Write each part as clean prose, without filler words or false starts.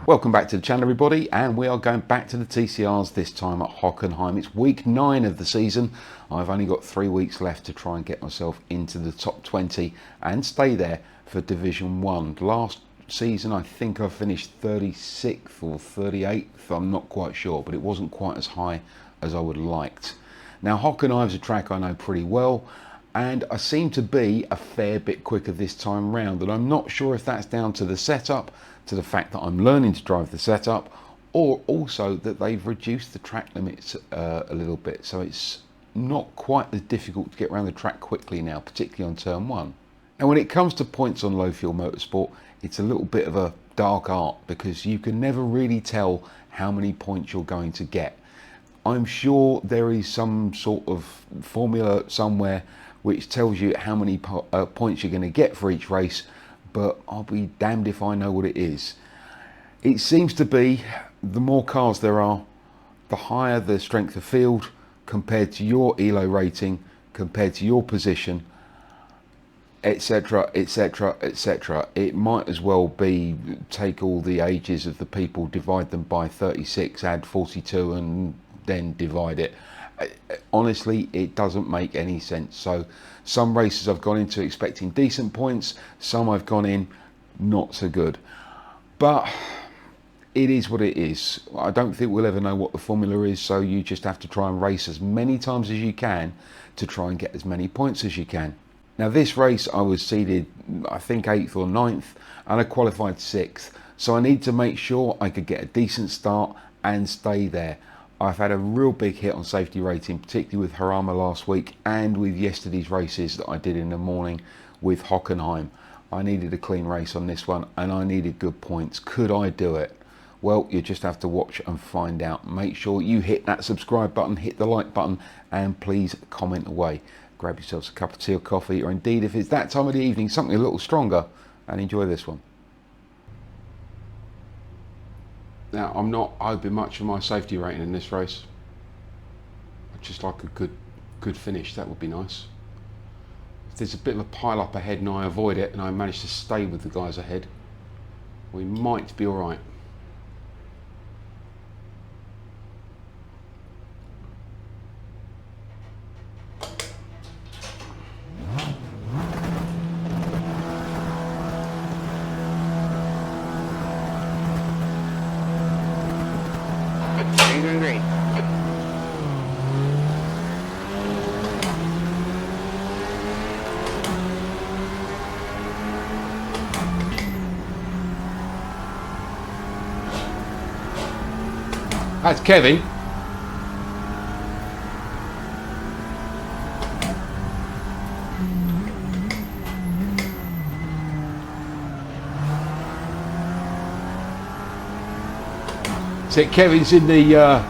Welcome back to the channel, everybody, and we are going back to the TCRs, this time at Hockenheim. It's week 9 of the season. I've only got 3 weeks left to try and get myself into the top 20 and stay there for Division 1. Last season I think I finished 36th or 38th, I'm not quite sure, but it wasn't quite as high as I would have liked. Now Hockenheim's a track I know pretty well, and I seem to be a fair bit quicker this time round, and I'm not sure if that's down to the setup, to the fact that I'm learning to drive the setup, or also that they've reduced the track limits a little bit, so it's not quite as difficult to get around the track quickly now, particularly on turn 1. And when it comes to points on low fuel motorsport, it's a little bit of a dark art, because you can never really tell how many points you're going to get. I'm sure there is some sort of formula somewhere which tells you how many points you're going to get for each race, but I'll be damned if I know what it is. It seems to be the more cars there are, the higher the strength of field compared to your ELO rating, compared to your position, etc, etc, etc. It might as well be take all the ages of the people, divide them by 36, add 42 and then divide it. Honestly, it doesn't make any sense. So some races I've gone into expecting decent points, some I've gone in not so good, but it is what it is. I don't think we'll ever know what the formula is, so you just have to try and race as many times as you can to try and get as many points as you can. Now this race I was seeded I think 8th or 9th, and I qualified 6th, so I need to make sure I could get a decent start and stay there. I've had a real big hit on safety rating, particularly with Jarama last week and with yesterday's races that I did in the morning with Hockenheim. I needed a clean race on this one and I needed good points. Could I do it? Well, you just have to watch and find out. Make sure you hit that subscribe button, hit the like button, and please comment away. Grab yourselves a cup of tea or coffee, or indeed if it's that time of the evening, something a little stronger, and enjoy this one. Now, I'm not hoping much for my safety rating in this race. I'd just like a good finish, that would be nice. If there's a bit of a pile up ahead and I avoid it and I manage to stay with the guys ahead, we might be all right. Green. That's Kevin. So Kevin's in the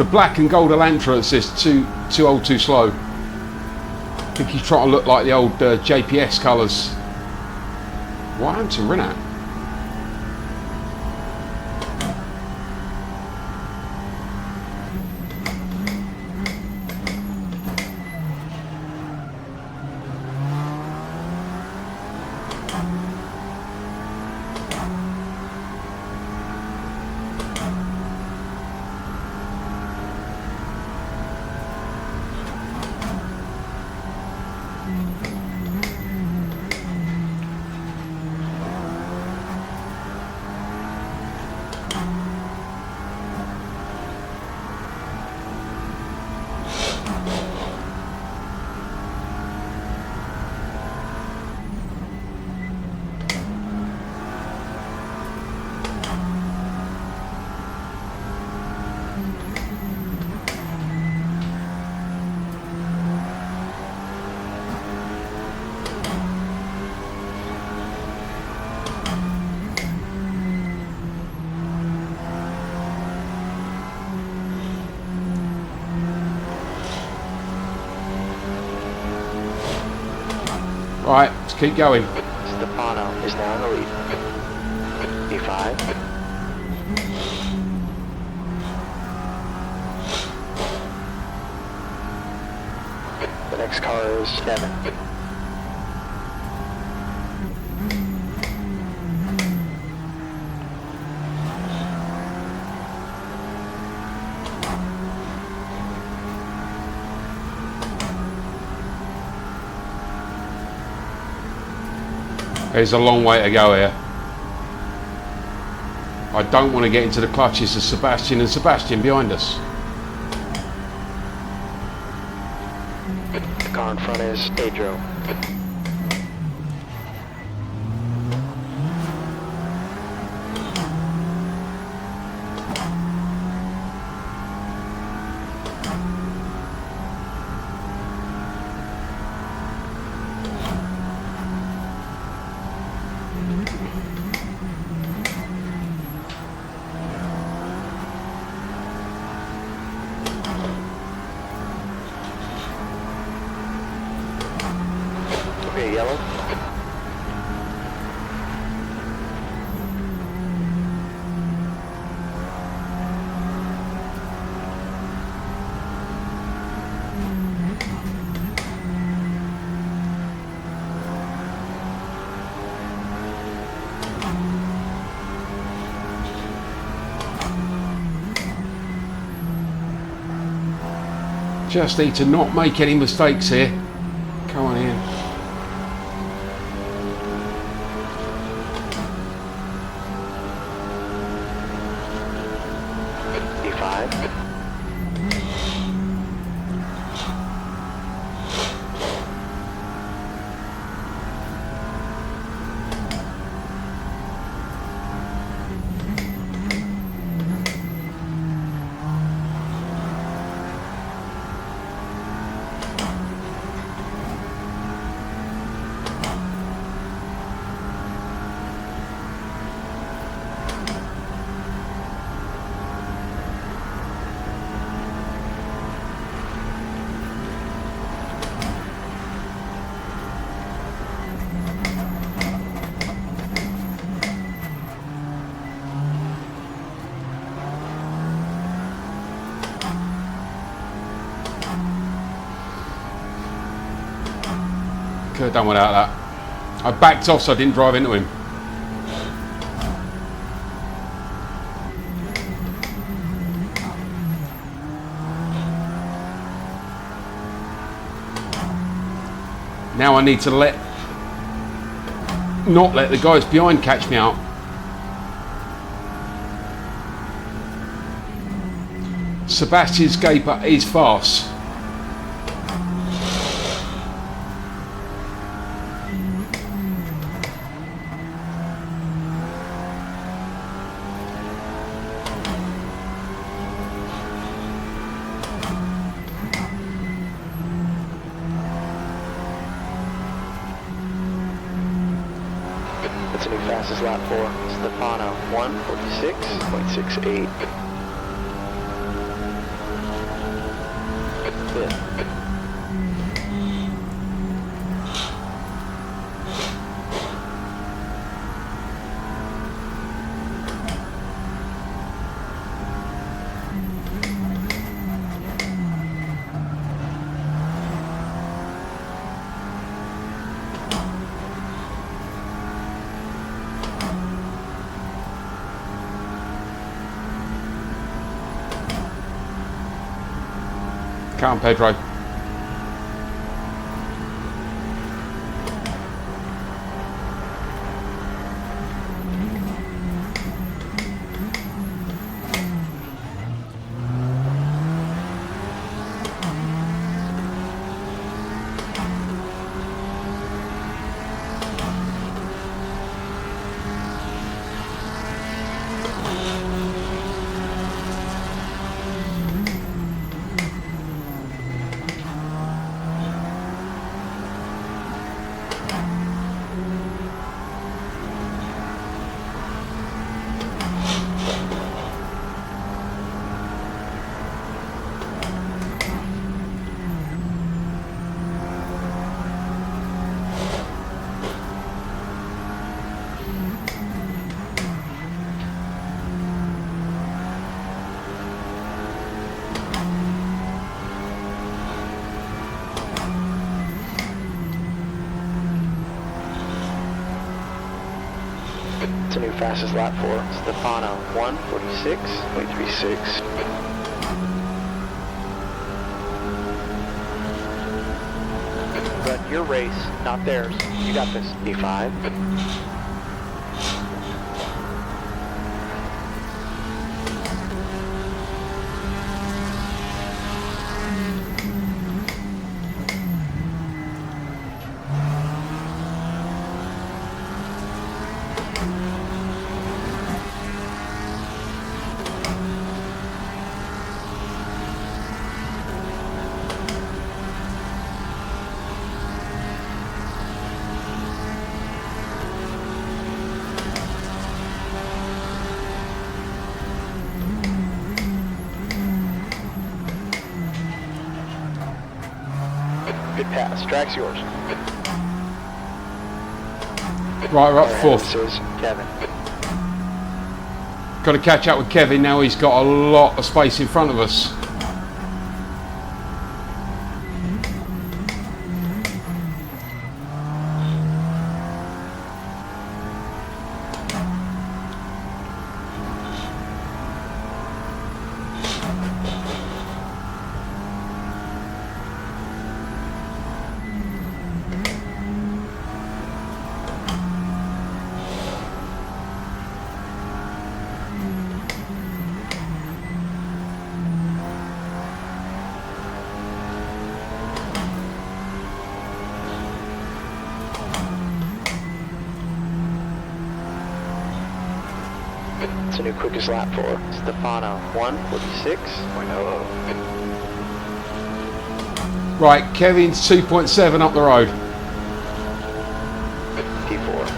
black and gold Elantra. It says too old, too slow. I think he's trying to look like the old JPS colours. What happened to Renat? Right, let's keep going. Stefano is now in the lead. P5. The next car is 7. There's a long way to go here. I don't want to get into the clutches of Sebastian and Sebastian behind us. The car in front is Pedro. Okay, yellow. Just need to not make any mistakes here. Come on in. D5. Could have done without that. I backed off so I didn't drive into him. Now I need to not let the guys behind catch me out. Sebastian's gaper is fast. That's a new fastest lap for Stefano. 1:46.68. Fifth. Come on, Pedro. It's a new fastest lap for Stefano. 1:46.36. run your race, not theirs. You got this. P5. Good pass. Track's yours. Right, we're up fourth. This is Kevin. Got to catch up with Kevin now. He's got a lot of space in front of us. It's a new quickest lap for Stefano. 1:46.00. Right, Kevin's 2.7 up the road. P4.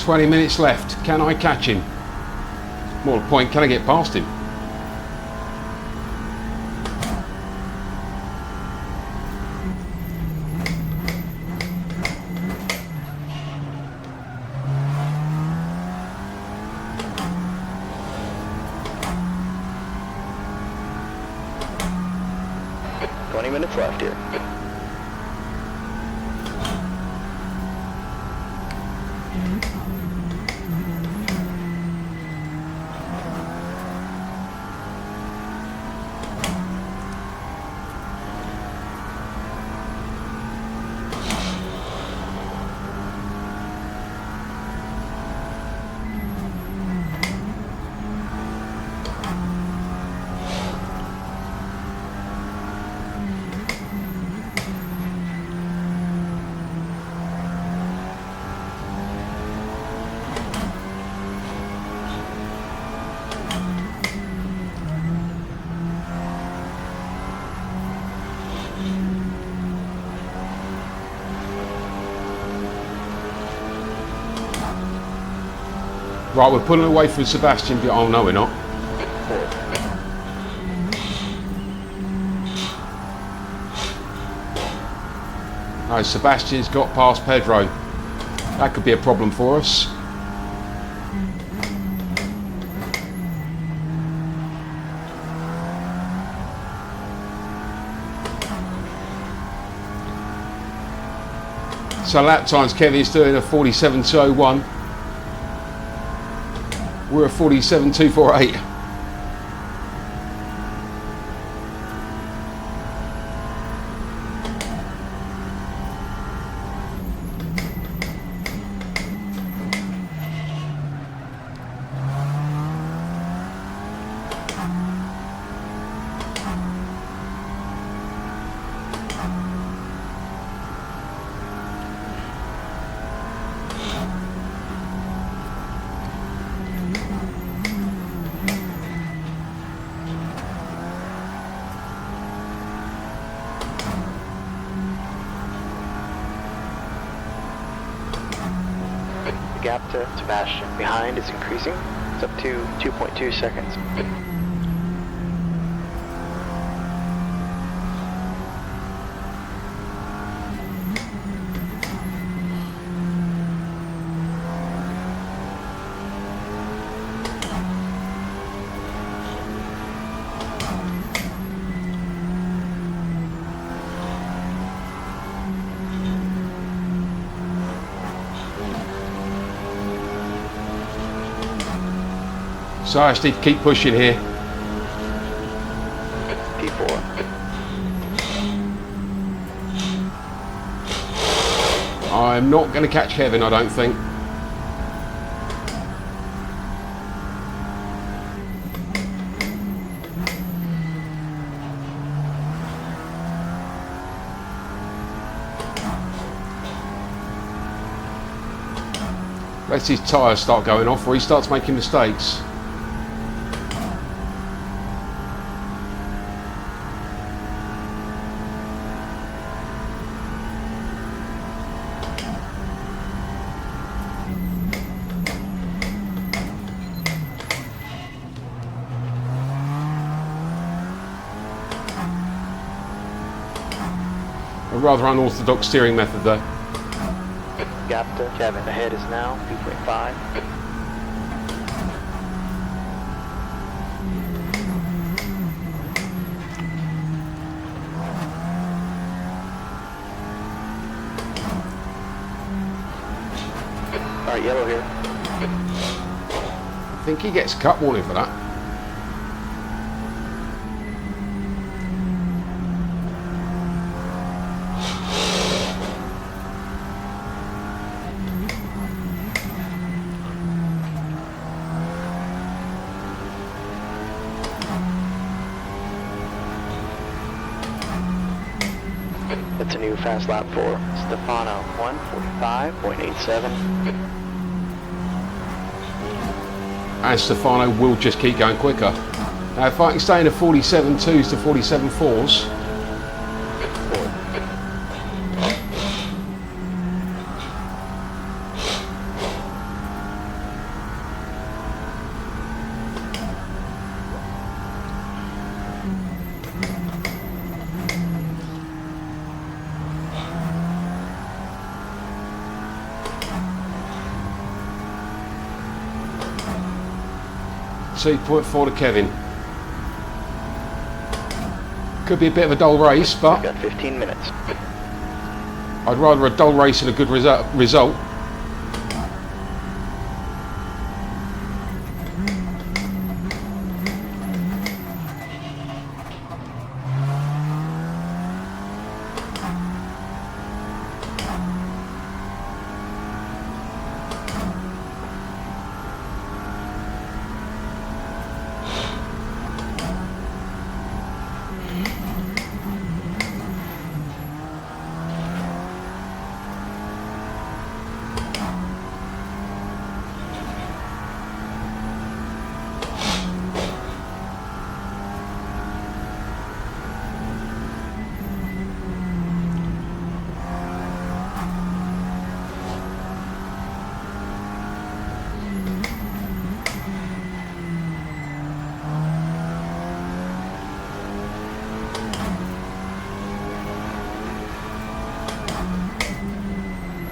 Twenty minutes left. Can I catch him? More the point, can I get past him? Good. 20 minutes left here. Right, we're pulling away from Sebastian. Oh no, we're not. No, Sebastian's got past Pedro. That could be a problem for us. So lap times, Kevin's doing a 47.201. We're a 47.248. The gap to Sebastian behind is increasing. It's up to 2.2 seconds. So I just need to keep pushing here. P4. I'm not going to catch Kevin, I don't think. Lets his tyres start going off or he starts making mistakes. A rather unorthodox steering method though. Gap to Kevin. Ahead is now 2.5. Alright, yellow here. I think he gets a cut warning for that. That's a new fast lap for Stefano, 1:45.87. And Stefano will just keep going quicker. Now if I can stay in the 47.2s to 47.4s, .4 to Kevin. Could be a bit of a dull race, but Got 15 minutes. I'd rather a dull race than a good result.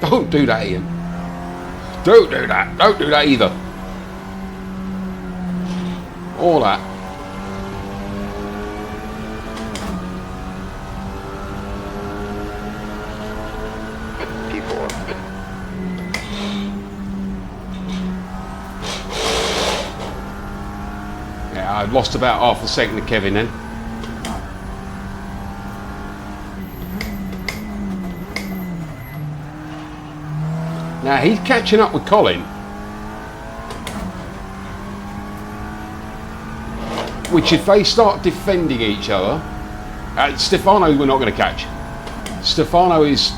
Don't do that, Ian. Don't do that. Don't do that either. All that. P4. Yeah, I've lost about half a second to Kevin then. Now he's catching up with Colin, which if they start defending each other, Stefano we're not going to catch. Stefano is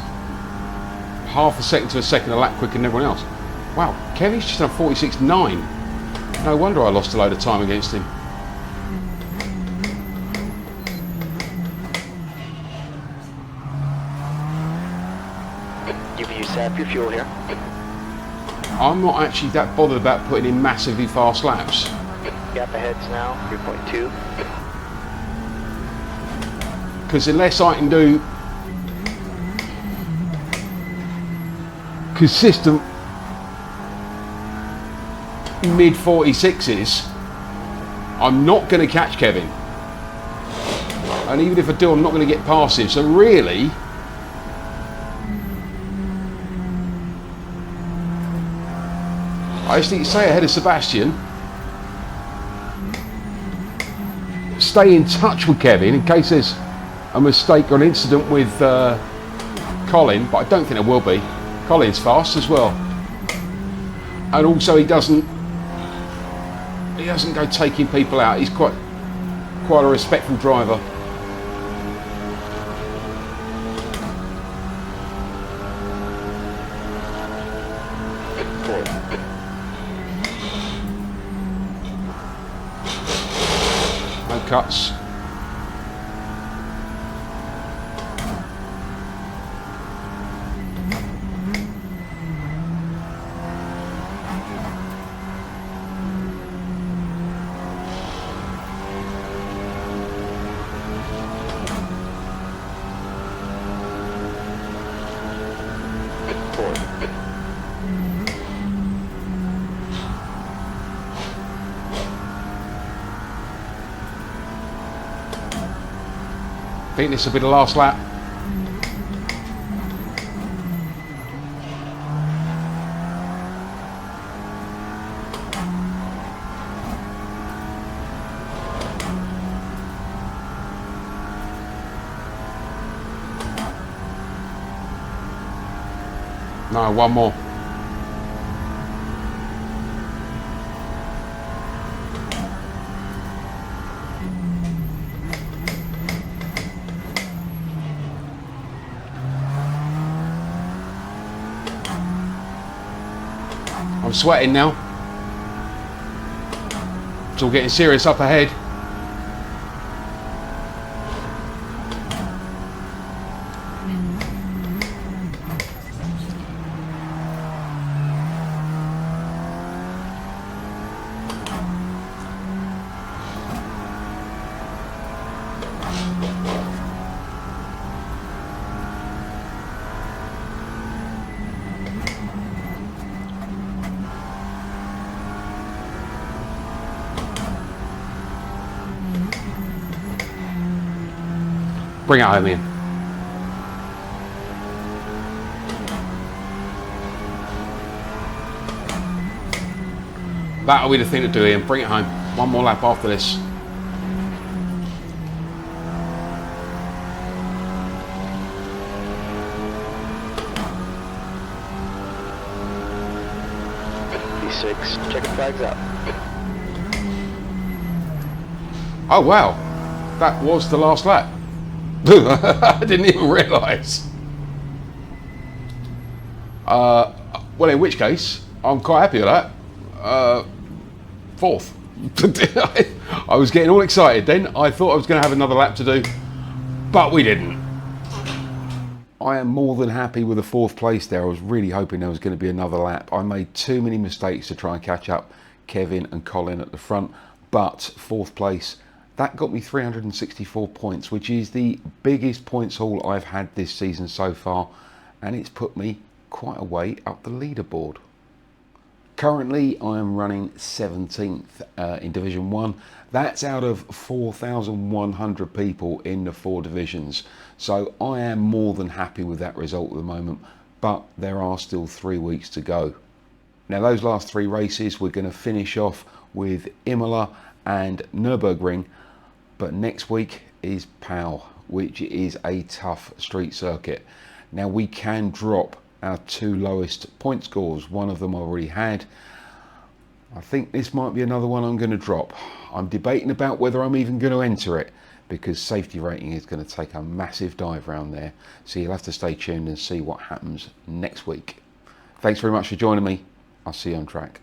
half a second to a second a lap quicker than everyone else. Wow, Kevin's just done 46.9. No wonder I lost a load of time against him. You've used up your fuel here. I'm not actually that bothered about putting in massively fast laps. Gap ahead's now 3.2. Because unless I can do consistent mid 46s, I'm not going to catch Kevin. And even if I do, I'm not going to get past him. So really, I just need to stay ahead of Sebastian stay in touch with Kevin in case there's a mistake or an incident with Colin, but I don't think there will be. Colin's fast as well, and also he doesn't go taking people out. He's quite a respectful driver. No cuts. I think this will be the last lap. No, one more. I'm sweating now. It's all getting serious up ahead. Bring it home, Ian. That'll be the thing to do, Ian. Bring it home. One more lap after this. P6, checking flags up. Oh wow, that was the last lap. I didn't even realise. Well, in which case, I'm quite happy with that. Fourth. I was getting all excited then. I thought I was going to have another lap to do, but we didn't. I am more than happy with the fourth place there. I was really hoping there was going to be another lap. I made too many mistakes to try and catch up Kevin and Colin at the front, but fourth place, that got me 364 points, which is the biggest points haul I've had this season so far, and it's put me quite a way up the leaderboard. Currently, I am running 17th in Division 1. That's out of 4,100 people in the 4 divisions. So I am more than happy with that result at the moment, but there are still 3 weeks to go. Now, those last 3 races, we're going to finish off with Imola and Nürburgring, but next week is Pau, which is a tough street circuit. Now, we can drop our 2 lowest point scores. One of them I already had. I think this might be another one I'm going to drop. I'm debating about whether I'm even going to enter it, because safety rating is going to take a massive dive around there. So you'll have to stay tuned and see what happens next week. Thanks very much for joining me. I'll see you on track.